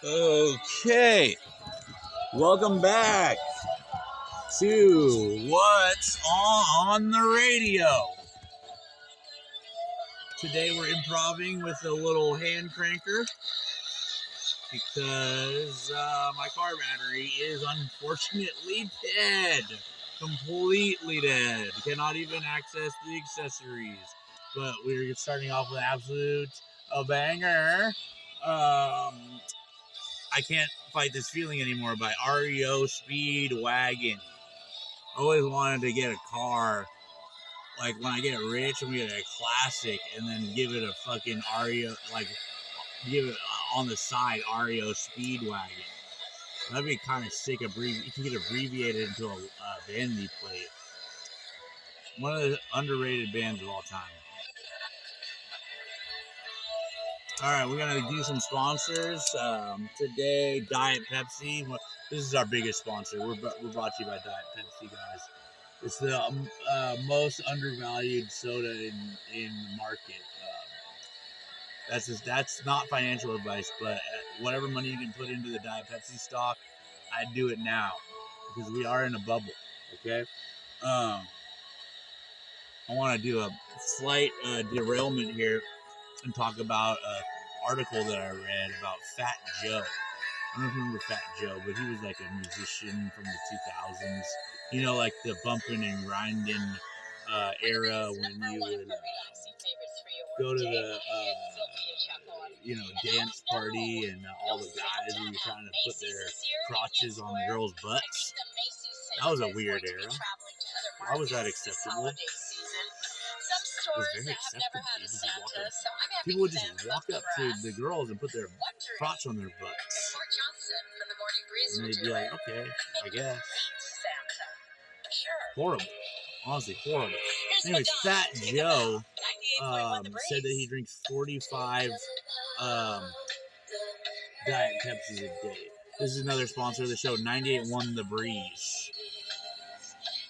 Okay, welcome back to What's on the Radio. Today we're improvising with a little hand cranker because my car battery is unfortunately dead. Completely dead. Cannot even access the accessories. But we're starting off with a banger. I Can't Fight This Feeling Anymore by REO Speedwagon. I always wanted to get a car, like when I get rich, I'm gonna get a classic and then give it a fucking REO, like give it on the side REO Speedwagon. That'd be kind of sick. You can get abbreviated into a vanity plate. One of the underrated bands of all time. All right, we're gonna do some sponsors today. Diet Pepsi. This is our biggest sponsor. We're brought to you by Diet Pepsi, guys. It's the most undervalued soda in the market. That's not financial advice, but whatever money you can put into the Diet Pepsi stock, I'd do it now because we are in a bubble. Okay. I want to do a slight derailment here and talk about an article that I read about Fat Joe. I don't know if you remember Fat Joe, but he was like a musician from the 2000s. You know, like the bumping and grinding era when you would go to the dance party and all the guys who were trying to put their crotches on the girls' butts. That was a weird era. Why was that acceptable? It was very acceptable. People would just walk up to the girls and put their crotch on their butts. And they'd be like, okay, I guess. Horrible. Honestly, horrible. Anyways, Fat Joe said that he drinks 45 Diet Pepsis a day. This is another sponsor of the show, 98.1 The Breeze.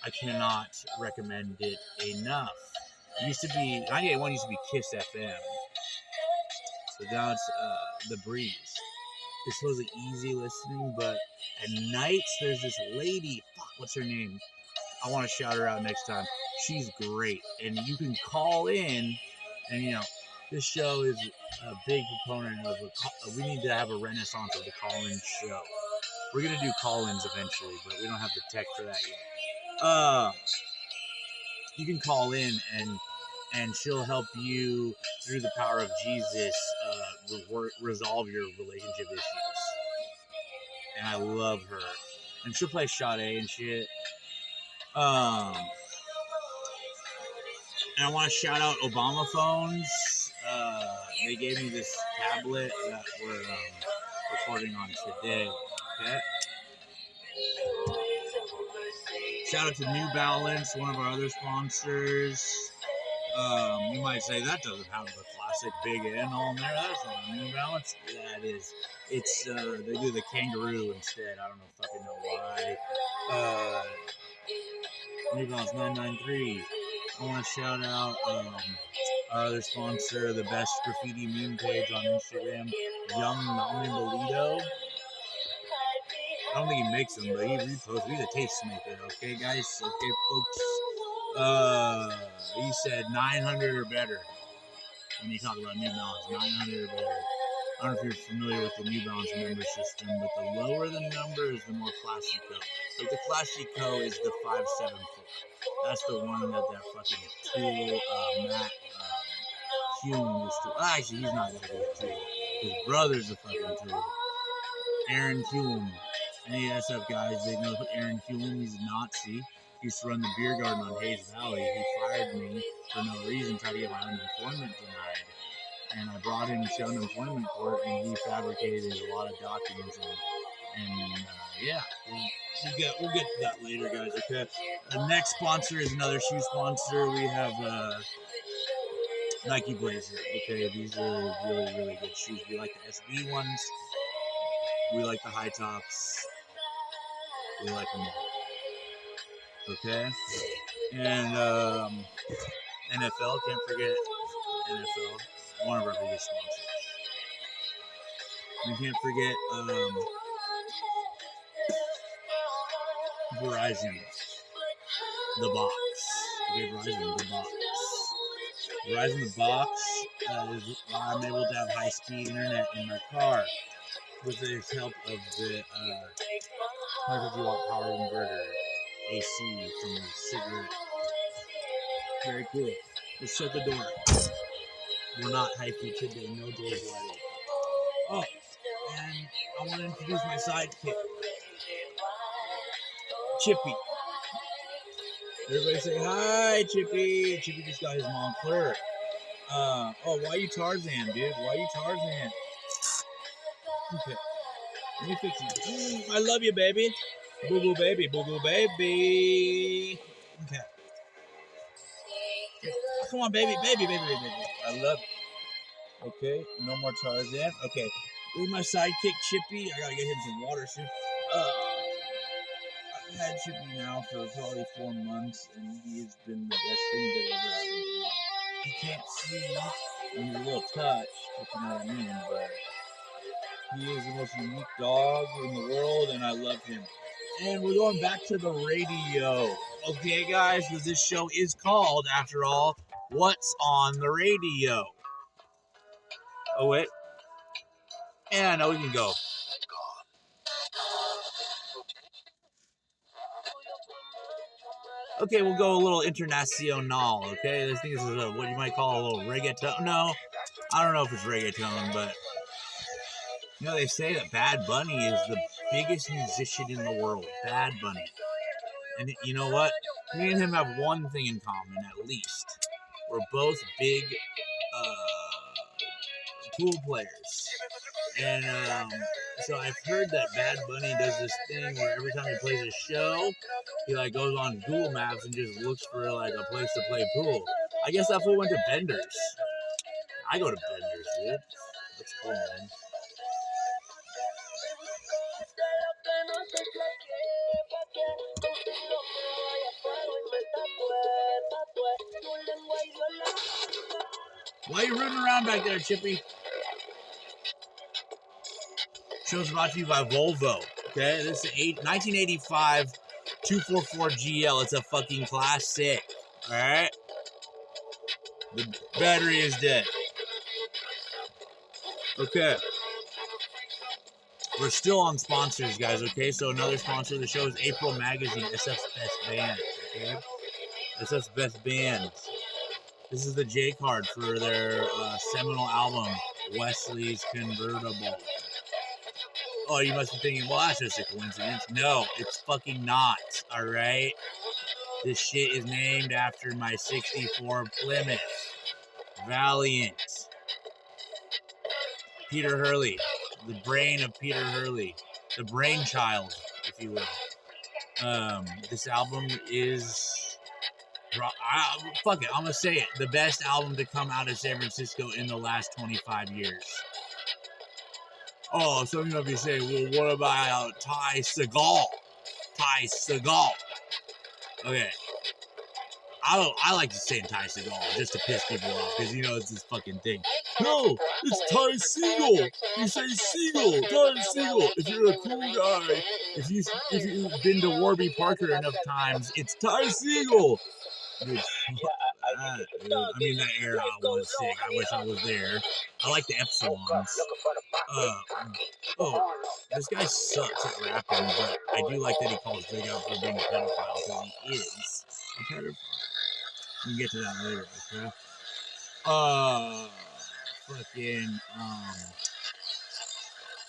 I cannot recommend it enough. It used to be, 98.1 used to be Kiss FM. So now it's The Breeze. It's supposed to be easy listening, but at nights there's this lady, what's her name? I want to shout her out next time. She's great. And you can call in, and this show is a big proponent of we need to have a renaissance of the call-in show. We're going to do call-ins eventually, but we don't have the tech for that yet. You can call in and she'll help you through the power of Jesus resolve your relationship issues. And I love her. And she'll play Sade and shit. And I want to shout out Obama phones. They gave me this tablet that we're recording on today. Okay. Shout out to New Balance, one of our other sponsors. You might say that doesn't have the classic big N on there. That's not a New Balance. Yeah, it is. It's they do the kangaroo instead. I don't fucking know why. New Balance 993. I want to shout out our other sponsor, the best graffiti meme page on Instagram, Young Nami Bolito. I don't think he makes them, but he reposts. He's a tastemaker, okay, guys? Okay, folks? He said 900 or better when you talk about New Balance. 900 or better. I don't know if you're familiar with the New Balance member system, but the lower the number is the more Classico. Like the Classico is the 574. That's the one that fucking tool, Matt Hume used to. Actually, he's not that good tool. His brother's a fucking tool. Aaron Hume. Any SF guys, they know Aaron Hume. He's a Nazi. He used to run the beer garden on Hayes Valley. He fired me for no reason, tried to get my unemployment denied. And I brought him to unemployment court, and he fabricated a lot of documents. And yeah, we'll get to that later, guys. Okay. The next sponsor is another shoe sponsor. We have Nike Blazer. Okay, these are really, really good shoes. We like the SB ones. We like the high tops. We like them all. Okay. And NFL, can't forget NFL. One of our biggest sponsors. You can't forget Verizon, the box. Okay, Verizon, the box. Verizon, the box is I'm able to have high-speed internet in my car with the help of the 150 watt power inverter AC from the cigarette. Very cool. Let's shut the door. We're not hypey today. No doors wide. Oh, and I want to introduce my sidekick, Chippy. Everybody say hi, Chippy. Chippy just got his Montclair. Oh, why you Tarzan, dude? Why you Tarzan? Okay, let me fix you. I love you, baby. Boo boo baby, boo boo baby. Okay. Come on, baby, baby, baby, baby, baby. I love you. Okay, no more Tarzan. Okay, this is my sidekick, Chippy. I gotta get him some water soon. I've had Chippy now for probably 4 months, and he has been the best thing that ever happened to me. He can't see, and he's a little touched, if you know what I mean, but he is the most unique dog in the world, and I love him. And we're going back to the radio. Okay, guys, because this show is called, after all, What's on the Radio? Oh, wait. Yeah, no, we can go. Okay, we'll go a little internacional, okay? This thing is what you might call a little reggaeton. No, I don't know if it's reggaeton, but you know, they say that Bad Bunny is the biggest musician in the world. Bad Bunny. And you know what? Me and him have one thing in common, at least. We're both big pool players. And so I've heard that Bad Bunny does this thing where every time he plays a show, he like goes on Google Maps and just looks for like a place to play pool. I guess that fool went to Bender's. I go to Bender's, dude. That's cool, man. Why are you rooting around back there, Chippy? Show's brought to you by Volvo. Okay, this is 1985 244 GL. It's a fucking classic. All right, the battery is dead. Okay, we're still on sponsors, guys. Okay, so another sponsor of the show is April Magazine, SF's best band. Okay, SF's best band. This is the J card for their seminal album, Wesley's Convertible. Oh, you must be thinking, well, that's just a coincidence. No, it's fucking not, all right? This shit is named after my 64 Plymouth Valiant. Peter Hurley, the brain of Peter Hurley, the brainchild, if you will. This album is... fuck it, I'm gonna say it. The best album to come out of San Francisco in the last 25 years. Oh, some of you might be saying, well, what about Ty Segall? Ty Segall. Okay. I like to say Ty Segall just to piss people off because, you know, it's this fucking thing. No, it's Ty Segall. You say Segall, Ty Segall. If you're a cool guy, if you've been to Warby Parker enough times, it's Ty Segall. Dude, I mean, that era was sick. I wish I was there. I like the Epsilons. This guy sucks at rapping, but I do like that he calls Big out for being a pedophile because he is a pedophile. We can get to that later, okay?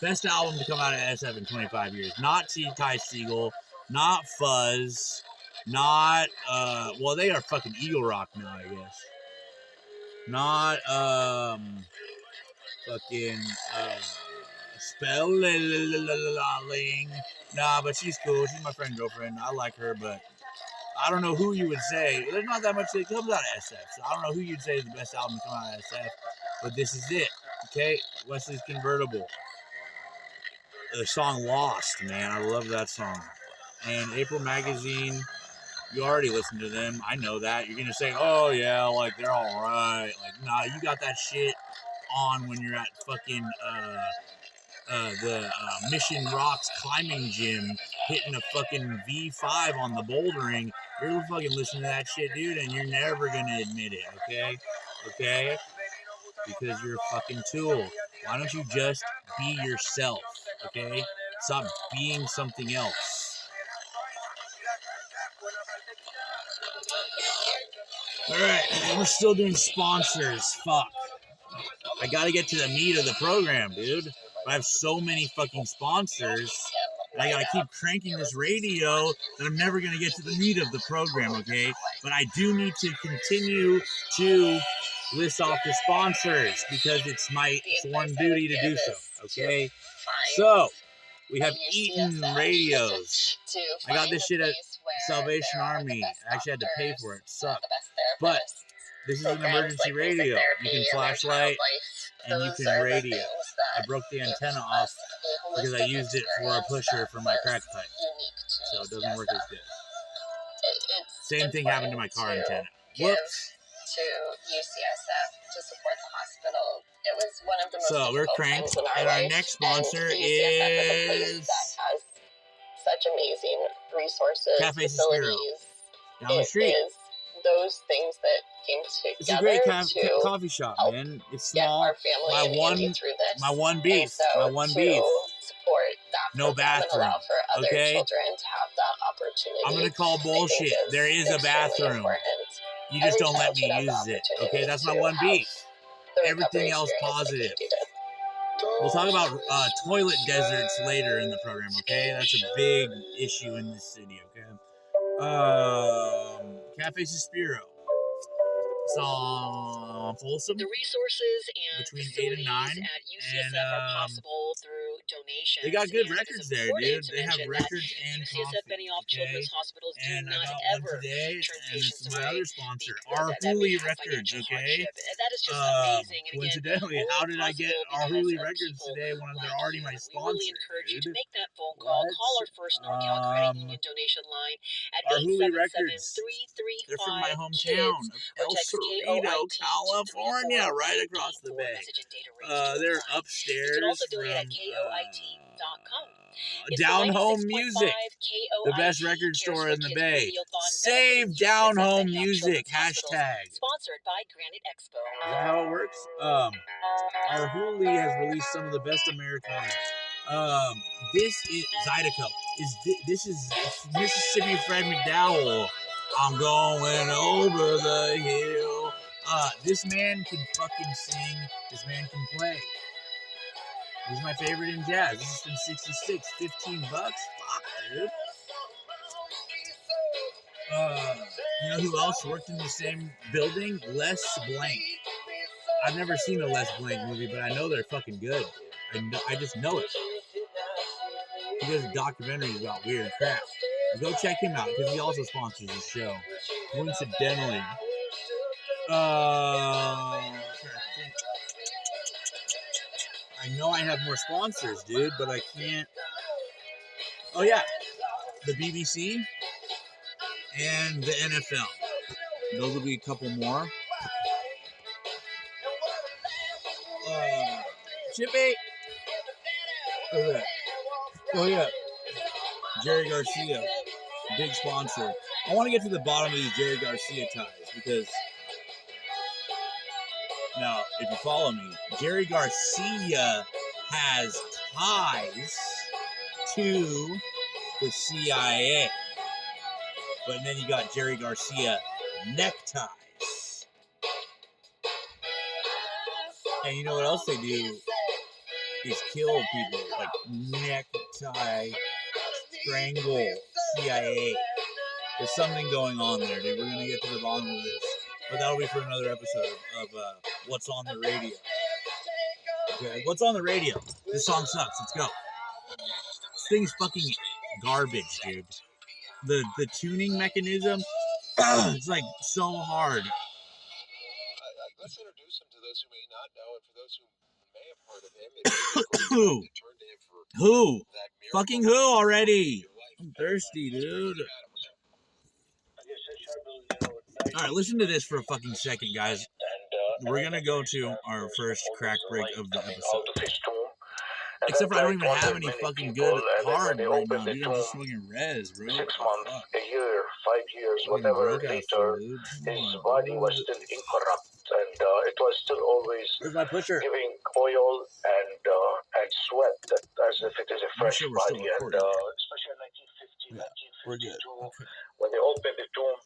Best album to come out of SF in 25 years. Not Ty Segall, not Fuzz, not, well, they are fucking Eagle Rock now, I guess. Not, Spelling. Nah, but she's cool. She's my friend, girlfriend. I like her, but I don't know who you would say. There's not that much that comes out of SF, so I don't know who you'd say is the best album to come out of SF, but this is it, okay? Wesley's Convertible. The song Lost, man. I love that song. And April Magazine, you already listened to them. I know that. You're going to say, oh, yeah, like, they're all right. Like, nah, you got that shit on when you're at fucking the Mission Rocks climbing gym, hitting a fucking V5 on the bouldering. You're fucking listening to that shit, dude, and you're never gonna admit it, okay? Okay? Because you're a fucking tool. Why don't you just be yourself, okay? Stop being something else. Alright, we're still doing sponsors. Fuck. I gotta get to the meat of the program, dude. I have so many fucking sponsors. I gotta keep cranking this radio that I'm never gonna get to the meat of the program, okay? But I do need to continue to list off the sponsors because it's my sworn duty to do so, okay? So, we have Eaton Radios. I got this shit at Salvation Army. I actually had to pay for it. It sucked. But this is an emergency radio. You can flashlight and you can radio. I broke the antenna off because I used it for a pusher for my crack pipe. So it doesn't work as good. Same thing happened to my car antenna. Whoops. To UCSF to support the hospital. It was one of the most difficult we're cranked, and our next sponsor is such amazing resources, Cafe facilities. Down the street. Is those things that came together. It's a great coffee shop, man. It's small. Our family my one beef. So my one beef. Support that no bathroom. Allow for other children to have that opportunity. I'm gonna call bullshit. There is a bathroom. You just don't let me use it. Okay, that's my one beef. Everything else positive. We'll talk about toilet deserts later in the program, okay? That's a big issue in this city, okay? Cafe Suspiro. It's on Folsom. The resources and between 8 and 9 at UCSF are possible through donations. They got good records there, dude. They have records and UCSF Benny Off Children's Hospitals do not ever today, and it's my other sponsor, Our Hooli Records, okay? That is just amazing. And coincidentally, again, how did I get Our Hooli Records today when they're already my sponsor? We really encourage you to make that phone call. Call our First NorCal Credit Union donation line at 877-335. They're from my hometown of El Cerrito, California, right across the bay. They're upstairs. You can also donate at KOIT.com. Down Home Music, the best record store in the Bay. Save Down Home Music, hashtag. Sponsored by Granite Expo. Is that how it works? Our Hooli has released some of the best Americana. This is Zydeco. This is Mississippi Fred McDowell. I'm going over the hill. This man can fucking sing. This man can play. He's my favorite in jazz. This has been 66, $15. Fuck, dude. You know who else worked in the same building? Les Blank. I've never seen a Les Blank movie, but I know they're fucking good. I just know it. He does documentaries about weird crap. Go check him out because he also sponsors the show. Coincidentally. I know I have more sponsors, dude, but I can't. Oh, yeah. The BBC and the NFL. Those will be a couple more. Chippy. Oh, yeah. Jerry Garcia. Big sponsor. I want to get to the bottom of these Jerry Garcia ties because now, if you follow me, Jerry Garcia has ties to the CIA. But then you got Jerry Garcia neckties. And you know what else they do? Is kill people. Like necktie, strangle, CIA. There's something going on there, dude. We're going to get to the bottom of this. But that'll be for another episode of What's on the Radio. Okay, What's on the Radio? This song sucks. Let's go. This thing's fucking garbage, dude. The tuning mechanism, it's like so hard. Let's introduce him to those who may not know, and for those who may have heard of him. Who? Who? Fucking who already? I'm thirsty, dude. All right, listen to this for a fucking second, guys. We're gonna go to our first crack break of the episode. Except for I don't even have any many fucking people, good and then when hard they right now, opened the dude. I'm tomb just smoking res, bro. 6 What the months, fuck? a year, 5 years, Fucking whatever broke ass later, fool, dude. his Come on, body was dude. still incorrupt, and it was still always Where's my pusher? giving oil and sweat as if it is a Make fresh sure we're still body. And recording. especially in 1950, Yeah, we're good. 1952, Okay. when they opened the tomb,